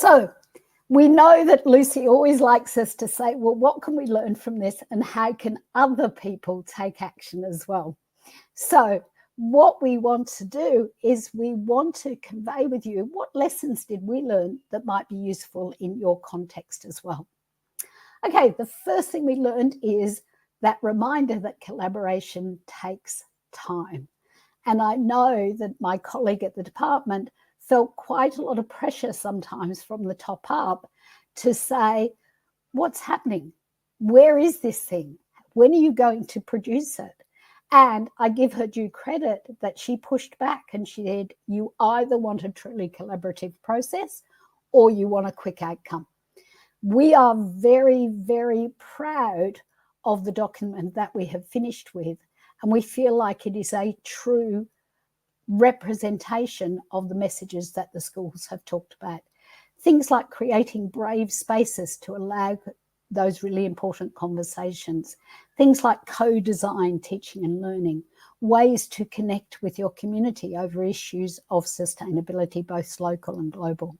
So we know that Lucy always likes us to say, well, what can we learn from this and how can other people take action as well? So what we want to do is we want to convey with you what lessons did we learn that might be useful in your context as well. Okay, the first thing we learned is that reminder that collaboration takes time. And I know that my colleague at the department felt quite a lot of pressure sometimes from the top up to say, what's happening? Where is this thing? When are you going to produce it? And I give her due credit that she pushed back and she said, you either want a truly collaborative process or you want a quick outcome. We are very, very proud of the document that we have finished with, and we feel like it is a true representation of the messages that the schools have talked about. Things like creating brave spaces to allow those really important conversations. Things like co-design teaching and learning, ways to connect with your community over issues of sustainability, both local and global.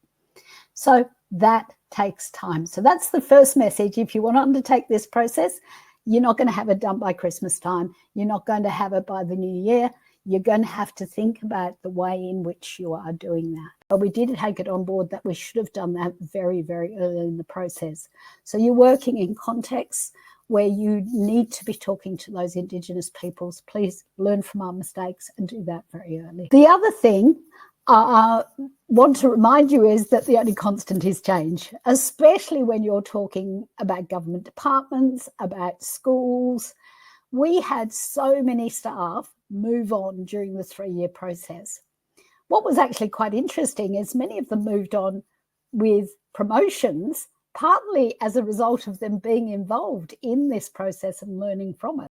So that takes time. So that's the first message. If you want to undertake this process, you're not going to have it done by Christmas time. You're not going to have it by the new year. You're going to have to think about the way in which you are doing that. But we did take it on board that we should have done that very, very early in the process. So you're working in contexts where you need to be talking to those Indigenous peoples. Please learn from our mistakes and do that very early. The other thing I want to remind you is that the only constant is change, especially when you're talking about government departments, about schools. We had so many staff move on during the 3-year process. What was actually quite interesting is many of them moved on with promotions, partly as a result of them being involved in this process and learning from it.